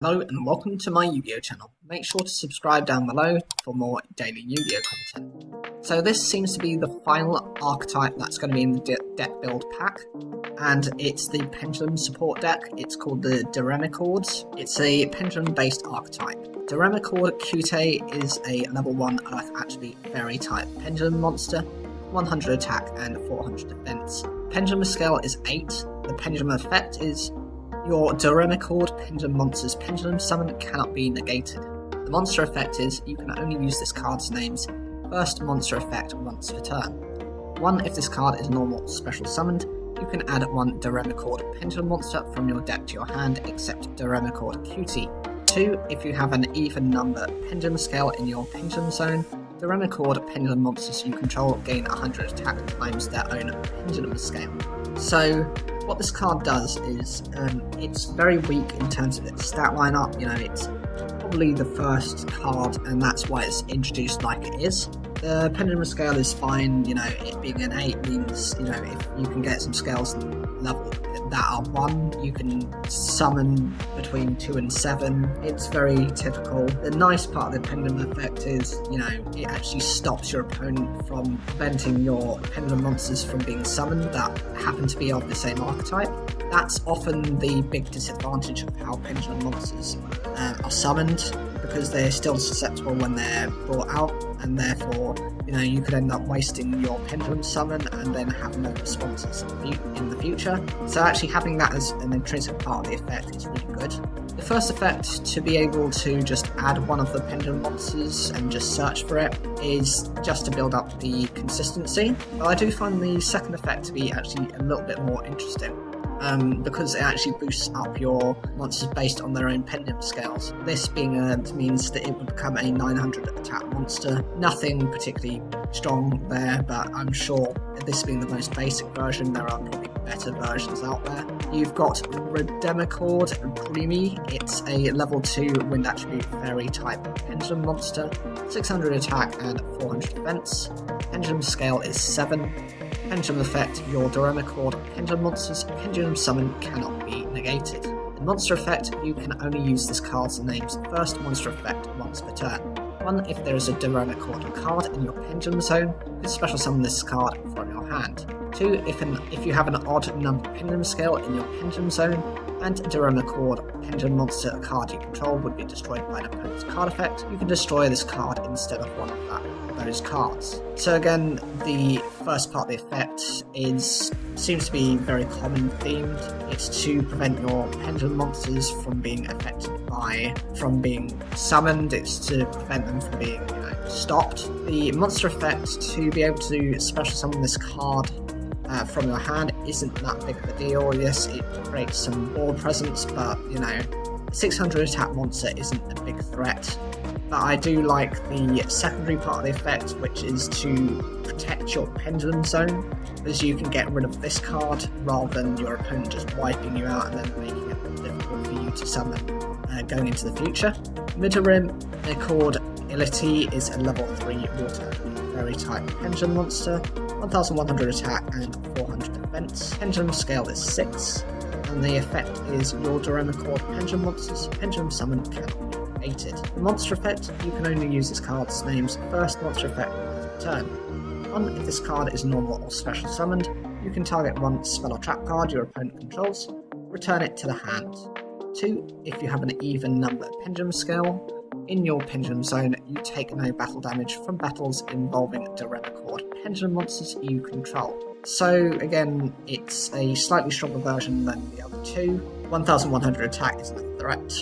Hello and welcome to my Yu-Gi-Oh channel. Make sure to subscribe down below for more daily Yu-Gi-Oh content. So this seems to be the final archetype that's going to be in the deck build pack, and it's the Pendulum support deck. It's called the Diremichord. It's a Pendulum based archetype. Diremichord Qute is a level 1 Earth Attribute Fairy type Pendulum monster, 100 attack and 400 defense. Pendulum scale is 8. The Pendulum effect is your Diremichord Pendulum monster's Pendulum summon cannot be negated. The monster effect is you can only use this card's name's first monster effect once per turn. 1. If this card is normal or special summoned, you can add 1 Diremichord Pendulum monster from your deck to your hand except Diremichord Qute. 2. If you have an even number Pendulum scale in your Pendulum zone, Diremichord Pendulum monsters you control gain 100 attack times their own Pendulum scale. So what this card does is it's very weak in terms of its stat lineup. It's probably the first card, and that's why it's introduced like it is. The Pendulum scale is fine. It being an 8 means if you can get some scales level that are 1, you can summon between 2 and 7. It's very typical. The nice part of the Pendulum effect is it actually stops your opponent from preventing your Pendulum monsters from being summoned that happen to be of the same archetype. That's often the big disadvantage of how Pendulum monsters are summoned, because they're still susceptible when they're brought out, and therefore you could end up wasting your Pendulum summon and then have no responses in the future. So actually having that as an intrinsic part of the effect is really good. The first effect, to be able to just add one of the Pendulum monsters and just search for it, is just to build up the consistency. But I do find the second effect to be actually a little bit more interesting, because it actually boosts up your monsters based on their own Pendulum scales. This being means that it would become a 900 attack monster. Nothing particularly strong there, but I'm sure this being the most basic version, there are probably better versions out there. You've got Redemichord Dreamy. It's a level 2 wind attribute fairy type Pendulum monster, 600 attack and 400 defense. Pendulum scale is 7. Pendulum effect, your Diremichord Pendulum monster's Pendulum summon cannot be negated. The monster effect, you can only use this card's name's first monster effect once per turn. 1. If there is a Diremichord card in your Pendulum zone, you can special summon this card from your hand. 2. If you have an odd number Pendulum scale in your Pendulum zone, and a Diremichord Pendulum monster card you control would be destroyed by an opponent's card effect, you can destroy this card instead of one of those cards. So again, the first part of the effect seems to be very common themed. It's to prevent your Pendulum monsters from being from being summoned. It's to prevent them from being stopped. The monster effect, to be able to special summon this card from your hand, isn't that big of a deal. Yes, it creates some board presence, but 600 attack monster isn't a big threat. But I do like the secondary part of the effect, which is to protect your Pendulum zone, as you can get rid of this card rather than your opponent just wiping you out and then making it difficult for you to summon going into the future. Diremichord Illity is a level 3 water fairy type Pendulum monster, 1100 attack and 400 defense. Pendulum scale is 6, and the effect is your Diremichord Pendulum monster's Pendulum summon cannot be negated. The monster effect, you can only use this card's name's first monster effect once per turn. 1. If this card is normal or special summoned, you can target 1 spell or trap card your opponent controls, return it to the hand. 2. If you have an even number Pendulum scale in your Pendulum zone, you take no battle damage from battles involving Diremichord Pendulum monsters you control. So again, it's a slightly stronger version than the other two. 1100 attack isn't a threat.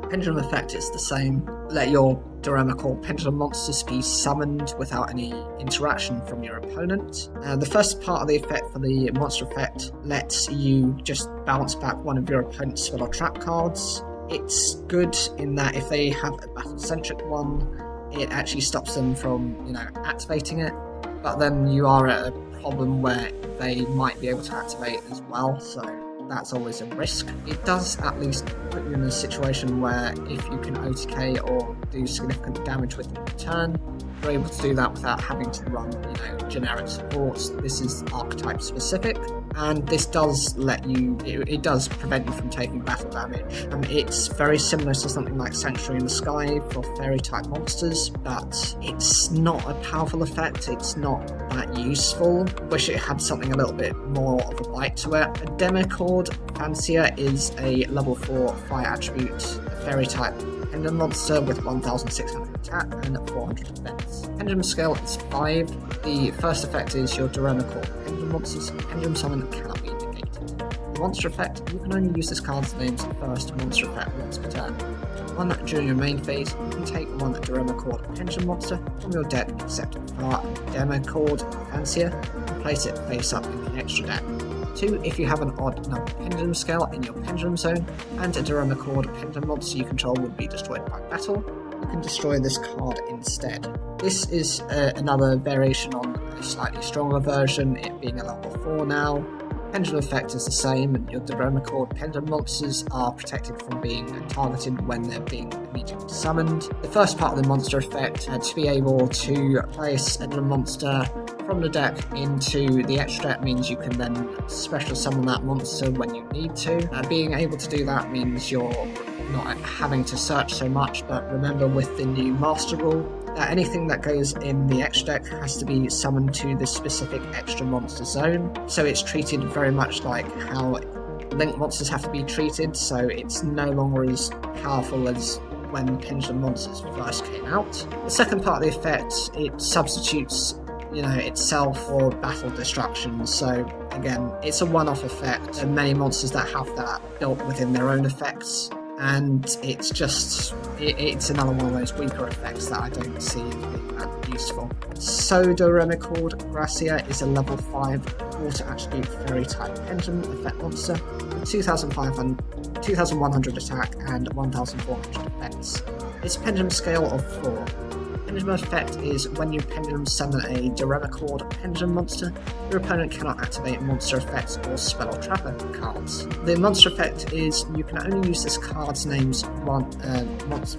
Pendulum effect is the same. Let your Diremichord Pendulum monsters be summoned without any interaction from your opponent. The first part of the effect for the monster effect lets you just bounce back one of your opponent's spell or trap cards. It's good in that if they have a battle-centric one, it actually stops them from activating it. But then you are at a problem where they might be able to activate as well, so that's always a risk. It does at least put you in a situation where if you can OTK or do significant damage with the turn, you're able to do that without having to run generic supports. This is archetype specific, and this does let you, it does prevent you from taking battle damage. It's very similar to something like Sanctuary in the Sky for fairy type monsters, but it's not a powerful effect, it's not that useful. Wish it had something a little bit more of a bite to it. A Demachord Fancier is a level 4 fire attribute, fairy type pendulum monster with 1600 attack and 400 defense. Pendulum scale is 5. The first effect is your Duramacore pendulum monsters. Pendulum summon cannot be negated. The monster effect, you can only use this card's name's first monster effect once per turn. One during your main phase, you can take one Duramacore pendulum monster from your deck except for Demachord Fancier and place it face up in the extra deck. 2. If you have an odd number pendulum scale in your pendulum zone and a Duramacord pendulum monster you control would be destroyed by battle, you can destroy this card instead. This is another variation on a slightly stronger version, it being a level 4 now. Pendulum effect is the same, and your Duramacord pendulum monsters are protected from being targeted when they're being immediately summoned. The first part of the monster effect, to be able to place a monster from the deck into the extra deck means you can then special summon that monster when you need to. Being able to do that means you're not having to search so much, but remember with the new master rule that anything that goes in the extra deck has to be summoned to the specific extra monster zone, so it's treated very much like how Link monsters have to be treated, so it's no longer as powerful as when Pendulum monsters first came out. The second part of the effect, it substitutes itself for battle destruction, so again, it's a one-off effect. There are many monsters that have that built within their own effects, and it's just, it's another one of those weaker effects that I don't see as being that useful. So Duramacord Gracia is a level 5 water attribute fairy type pendulum effect monster with 2100 attack and 1400 defense. Its pendulum scale of 4. Pendulum effect is when you pendulum summon a Duramacord pendulum monster, your opponent cannot activate monster effects or spell or trapper cards. The monster effect is you can only use this card's name's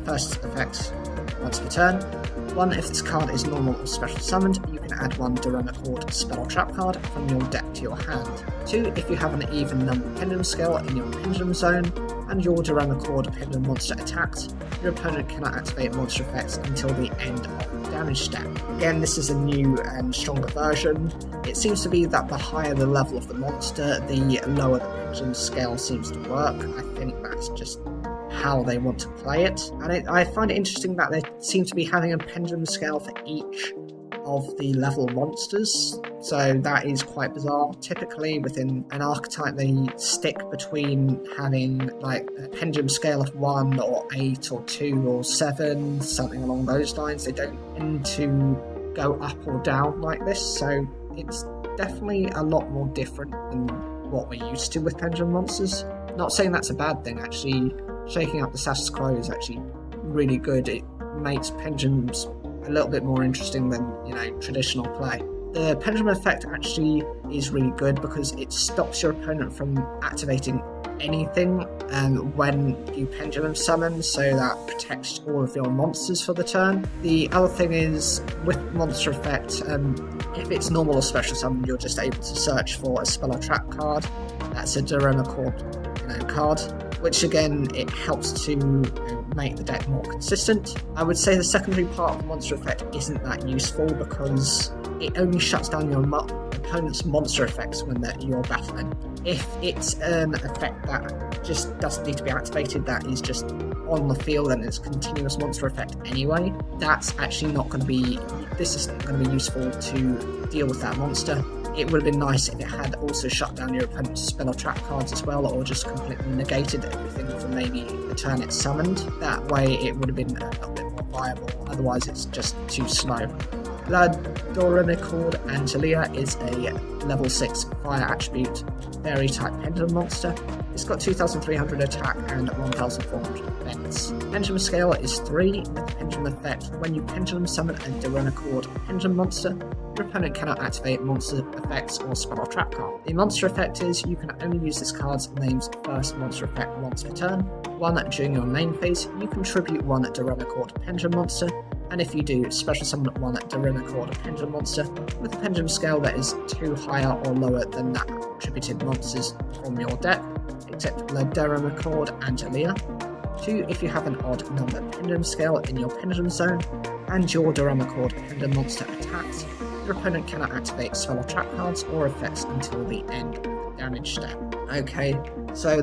first effect once per turn. 1. If this card is normal or special summoned, you can add one Duramacord spell or trap card from your deck to your hand. 2. If you have an even number pendulum scale in your pendulum zone, and your Duramacord pendulum monster attacked, your opponent cannot activate monster effects until the end of the damage step. Again, this is a new and stronger version. It seems to be that the higher the level of the monster, the lower the pendulum scale seems to work. I think that's just how they want to play it. And I find it interesting that they seem to be having a pendulum scale for each of the level monsters, so that is quite bizarre. Typically within an archetype they stick between having like a pendulum scale of 1 or 8 or 2 or 7, something along those lines. They don't tend to go up or down like this, so it's definitely a lot more different than what we're used to with pendulum monsters. Not saying that's a bad thing, actually. Shaking up the status quo is actually really good. It makes pendulums a little bit more interesting than, traditional play. The pendulum effect actually is really good because it stops your opponent from activating anything when you pendulum summon, so that protects all of your monsters for the turn. The other thing is, with monster effect, if it's normal or special summon, you're just able to search for a spell or trap card. That's a Duramacord card, which again, it helps to make the deck more consistent. I would say the secondary part of the monster effect isn't that useful because it only shuts down your opponent's monster effects when you're battling. If it's an effect that just doesn't need to be activated, that is just on the field and it's a continuous monster effect anyway, that's actually not going to be, this isn't going to be useful to deal with that monster. It would have been nice if it had also shut down your opponent's spell or trap cards as well, or just completely negated everything for maybe the turn it's summoned. That way it would have been a little bit more viable, otherwise it's just too slow. Blood Duramacord Antalya is a level 6 fire attribute fairy type pendulum monster. It's got 2300 attack and 1400 defense. Pendulum scale is 3, with the pendulum effect. When you pendulum summon a Darenicord pendulum monster, your opponent cannot activate monster effects or spell or trap card. The monster effect is you can only use this card's name's first monster effect once per turn. 1 during your main phase, you contribute 1 Darenicord pendulum monster, and if you do, special summon 1 Darenicord pendulum monster with a pendulum scale that is 2 higher or lower than that contributed monsters from your deck, except the Darenicord and Aaliyah. 2 if you have an odd number pendulum scale in your pendulum zone, and your Darenicord pendulum monster attacks, your opponent cannot activate spell or trap cards or effects until the end of the damage step. Okay, so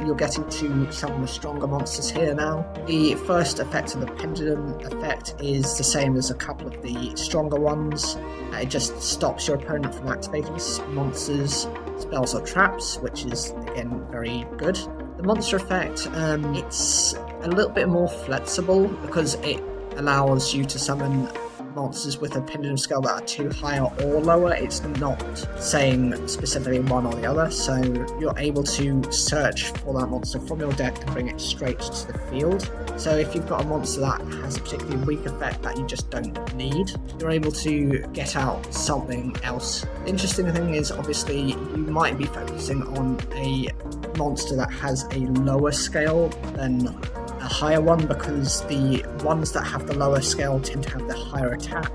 you're getting to some of the stronger monsters here now. The first effect of the pendulum effect is the same as a couple of the stronger ones. It just stops your opponent from activating monsters, spells or traps, which is again very good. The monster effect, it's a little bit more flexible because it allows you to summon monsters with a pendulum scale that are 2 higher or lower. It's not saying specifically one or the other, so you're able to search for that monster from your deck and bring it straight to the field. So if you've got a monster that has a particularly weak effect that you just don't need, you're able to get out something else. The interesting thing is, obviously, you might be focusing on a monster that has a lower scale than a higher one, because the ones that have the lower scale tend to have the higher attack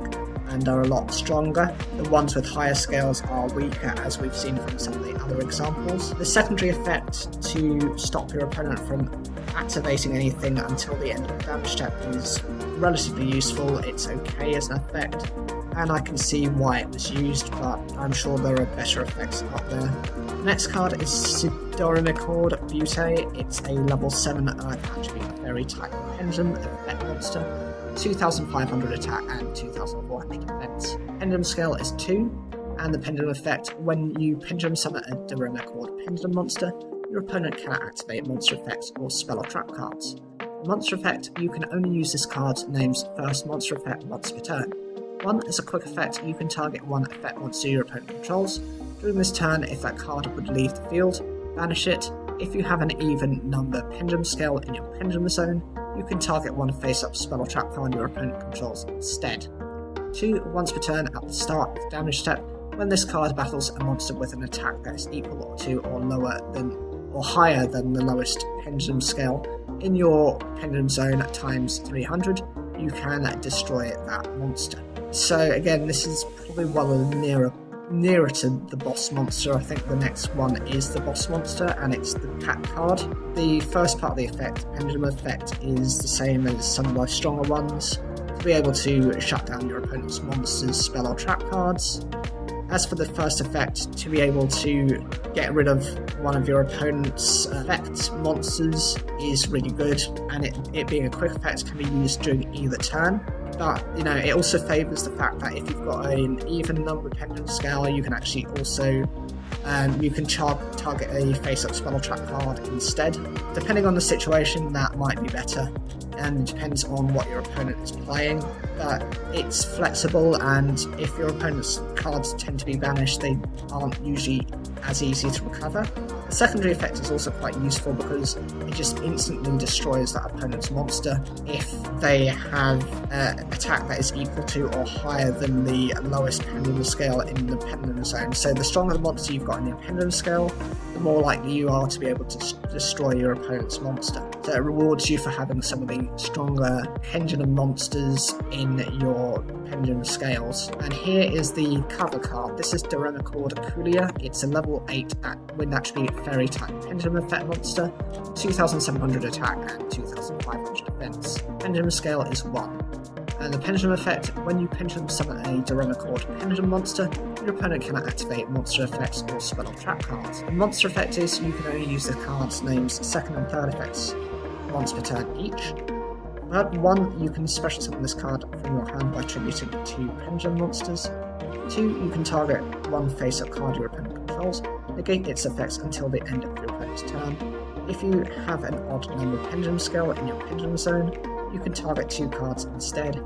and are a lot stronger. The ones with higher scales are weaker, as we've seen from some of the other examples. The secondary effect to stop your opponent from activating anything until the end of the damage step is relatively useful. It's okay as an effect, and I can see why it was used, but I'm sure there are better effects out there. The next card is Darenicord Butte. It's a level 7 Earth attribute fairy type pendulum effect monster, 2500 attack and 2400 defense. Pendulum scale is 2, and the pendulum effect, when you pendulum summon a Darenicord pendulum monster, your opponent cannot activate monster effects or spell or trap cards. The monster effect, you can only use this card's name's first monster effect once per turn. 1 is a quick effect, you can target 1 effect monster your opponent controls. During this turn, if that card would leave the field, banish it. If you have an even number pendulum scale in your pendulum zone, you can target 1 face-up spell or trap card your opponent controls instead. 2 once per turn at the start of the damage step, when this card battles a monster with an attack that is equal to or lower than or higher than the lowest pendulum scale in your pendulum zone times 300, you can destroy that monster. So again, this is probably one of the nearer to the boss monster. I think the next one is the boss monster, and it's the pack card. The first part of the effect, pendulum effect, is the same as some of the stronger ones, to be able to shut down your opponent's monsters, spell or trap cards. As for the first effect, to be able to get rid of one of your opponent's effect monsters is really good, and it being a quick effect can be used during either turn. But, it also favours the fact that if you've got an even number pendulum scale, you can actually also target a face-up spell or trap card instead. Depending on the situation, that might be better, and it depends on what your opponent is playing. But it's flexible, and if your opponent's cards tend to be banished, they aren't usually as easy to recover. The secondary effect is also quite useful because it just instantly destroys that opponent's monster if they have an attack that is equal to or higher than the lowest pendulum scale in the pendulum zone. So the stronger the monster you've got in your pendulum scale, the more likely you are to be able to destroy your opponent's monster. So it rewards you for having some of the stronger pendulum monsters in your pendulum scales. And here is the cover card. This is Darenicord Kulia. It's a level 8 wind attribute fairy type pendulum effect monster, 2700 attack and 2500 defense. Pendulum scale is 1. And the pendulum effect, when you pendulum summon a Darenicord pendulum monster, your opponent cannot activate monster effects or spell or trap cards. The monster effect is you can only use the card's name's second and third effects once per turn each. At 1, you can special summon this card from your hand by tributing 2 pendulum monsters. 2, you can target 1 face-up card your opponent controls, negate its effects until the end of your opponent's turn. If you have an odd number pendulum scale in your pendulum zone, you can target 2 cards instead.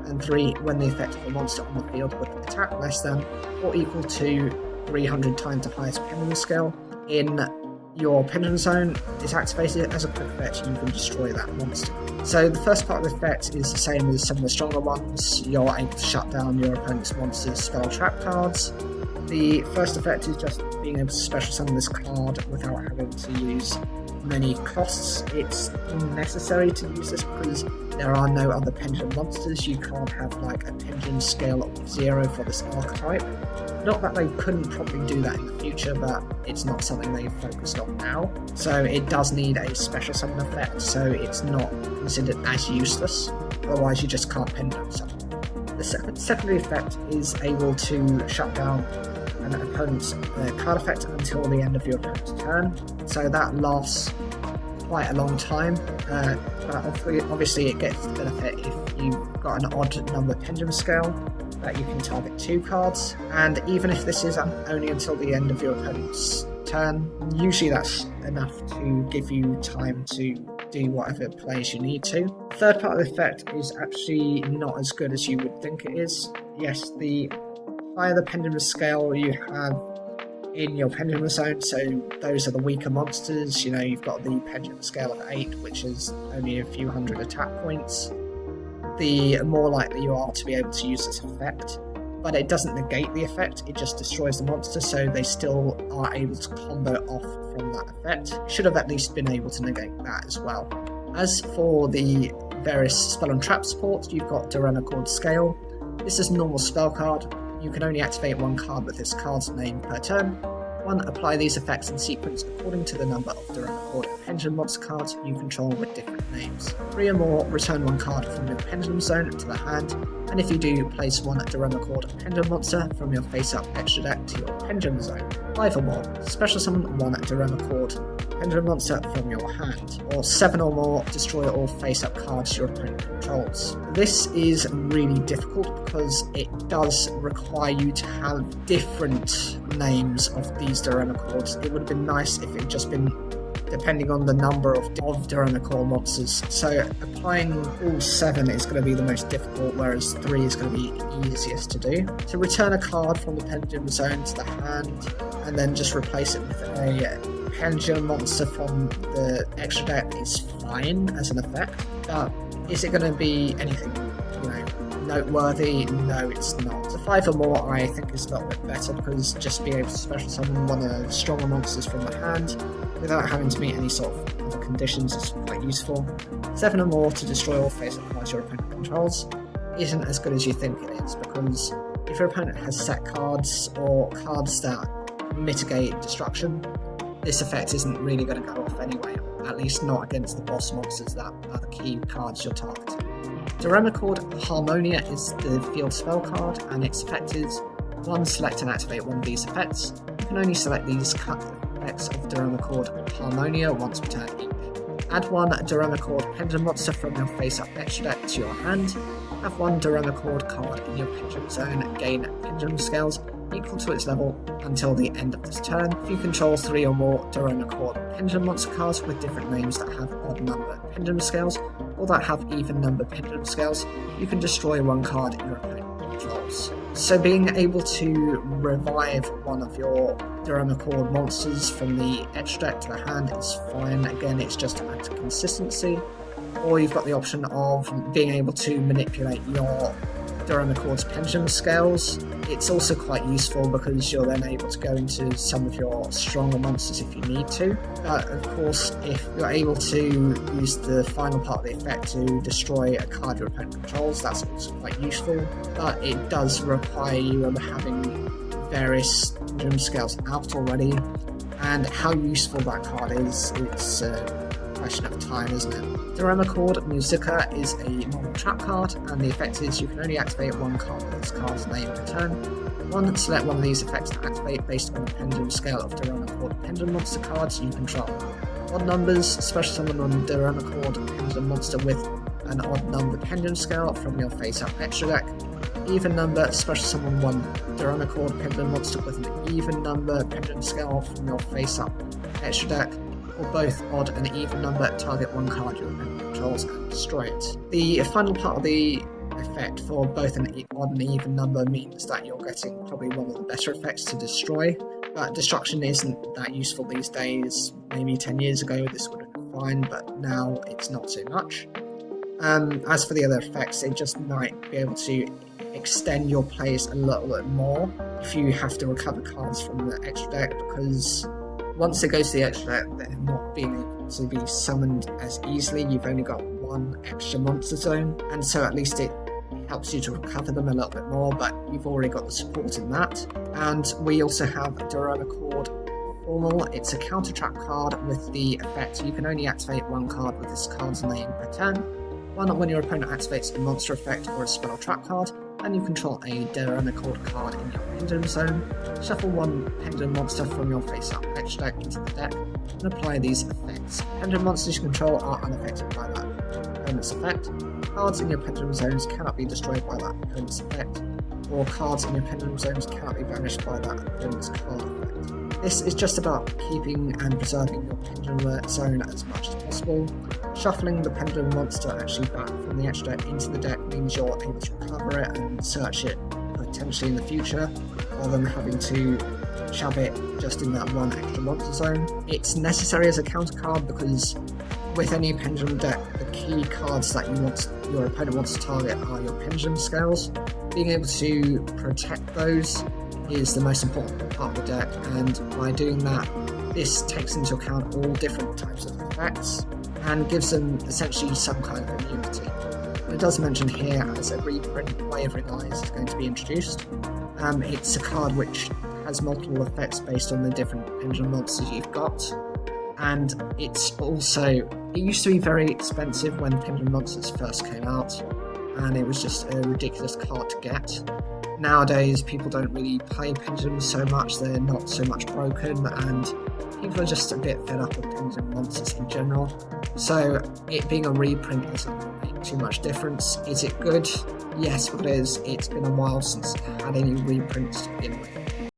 And 3, when the effect of a monster on the field with attack less than or equal to 300 times the highest pendulum scale in your pendulum zone is activated as a quick effect, you can destroy that monster. So the first part of the effect is the same as some of the stronger ones. You're able to shut down your opponent's monsters' spell trap cards. The first effect is just being able to special summon this card without having to use many costs. It's unnecessary to use this because there are no other pendulum monsters. You can't have like a pendulum scale of 0 for this archetype. Not that they couldn't probably do that in the future, but it's not something they've focused on now. So it does need a special summon effect, so it's not considered as useless. Otherwise you just can't pendulum summon. The secondary effect is able to shut down an opponent's card effect until the end of your opponent's turn. So that lasts quite a long time, but obviously it gets the benefit if you've got an odd number pendulum scale that you can target 2 cards, and even if this is only until the end of your opponent's turn, usually that's enough to give you time to do whatever plays you need to. The third part of the effect is actually not as good as you would think it is. Yes, the higher the pendulum scale you have in your pendulum zone, so those are the weaker monsters. You know, you've got the pendulum scale of 8, which is only a few hundred attack points, the more likely you are to be able to use this effect. But it doesn't negate the effect, it just destroys the monster, so they still are able to combo off from that effect. Should have at least been able to negate that as well. As for the various spell and trap support, you've got Duremachord Scale. This is a normal spell card. You can only activate 1 card with this card's name per turn. 1. Apply these effects in sequence according to the number of Duremachord Pendulum monster cards you control with different names. 3 or more, return 1 card from your pendulum zone to the hand, and if you do, place 1 Duremachord Pendulum monster from your face-up extra deck to your pendulum zone. 5 or more, special summon 1 Duremachord Pendulum monster from your hand, or 7 or more, destroy all face-up cards your opponent controls. This is really difficult because it does require you to have different names of these Duremachords. It would have been nice if it had just been depending on the number of Duremachord monsters. So applying all 7 is going to be the most difficult, whereas 3 is going to be easiest to do. To return a card from the pendulum zone to the hand, and then just replace it with a pendulum monster from the extra deck is fine as an effect, but is it going to be anything, noteworthy? No, it's not. The 5 or more I think is a little bit better, because just being able to special summon one of the stronger monsters from the hand without having to meet any sort of other conditions is quite useful. 7 or more to destroy all face-up cards your opponent controls isn't as good as you think it is, because if your opponent has set cards or cards that mitigate destruction, this effect isn't really going to go off anyway, at least not against the boss monsters that are the key cards you're targeting. Duremachord Harmonia is the field spell card, and its effect is 1. Select and activate one of these effects. You can only select these effects of Duremachord Harmonia once per turn each. Add 1 Duremachord Pendulum monster from your face-up extra deck to your hand. Have 1 Duremachord card in your pendulum zone gain pendulum scales equal to its level until the end of this turn. If you control 3 or more Duremachord Pendulum monster cards with different names that have odd number pendulum scales, or that have even number pendulum scales, you can destroy 1 card your opponent controls. So being able to revive one of your Duremachord monsters from the extra deck to the hand is fine. Again, it's just to add to consistency. Or you've got the option of being able to manipulate your Duremachord's pendulum scales. It's also quite useful because you're then able to go into some of your stronger monsters if you need to. But of course, if you're able to use the final part of the effect to destroy a card your opponent controls, that's also quite useful. But it does require you having various pendulum scales out already, and how useful that card is, it's a question of time, isn't it? Duremachord Musica is a normal trap card, and the effect is you can only activate 1 card with this card's name per turn. 1. Select one of these effects to activate based on the pendulum scale of Duremachord Pendulum monster cards you control. Odd numbers, special summon on Duremachord Pendulum monster with an odd number pendulum scale from your face-up extra deck. Even number, special summon 1 Duremachord Pendulum monster with an even number pendulum scale from your face-up extra deck, or both odd and even number, target 1 card your opponent controls and destroy it. The final part of the effect for both an odd and even number means that you're getting probably one of the better effects to destroy, but destruction isn't that useful these days. Maybe 10 years ago this would have been fine, but now it's not so much. As for the other effects, it just might be able to extend your plays a little bit more if you have to recover cards from the extra deck, because once it goes to the extra deck, they're not being able to be summoned as easily. You've only got one extra monster zone, and so at least it helps you to recover them a little bit more, but you've already got the support in that. And we also have Dorona Chord Formal. It's a counter trap card with the effect you can only activate one card with this card's name per turn. One when your opponent activates a monster effect or a spell or trap card, and you control a Dorona Chord card in your Pendulum Zone. Shuffle one Pendulum monster from your face-up extra deck into the deck, and apply these effects. Pendulum monsters you control are unaffected by that opponent's effect. Cards in your Pendulum Zones cannot be destroyed by that opponent's effect, or cards in your Pendulum Zones cannot be banished by that opponent's card effect. This is just about keeping and preserving your Pendulum Zone as much as possible. Shuffling the Pendulum monster actually back from the extra deck into the deck means you're able to recover it and search it potentially in the future, rather than having to shove it just in that one extra monster zone. It's necessary as a counter card because with any Pendulum deck, the key cards that your opponent wants to target are your Pendulum Scales. Being able to protect those is the most important part of the deck, and by doing that, this takes into account all different types of effects and gives them essentially some kind of immunity. It does mention here as a reprint, Wavering Eyes is going to be introduced. It's a card which has multiple effects based on the different Pendulum monsters you've got, and it used to be very expensive when Pendulum Monsters first came out, and it was just a ridiculous card to get. Nowadays, people don't really play Pendulums so much, they're not so much broken, and people are just a bit fed up with Pendulum Monsters in general. So it being a reprint isn't going to make too much difference. Is it good? Yes, but it is. It's been a while since it had any reprints to begin with.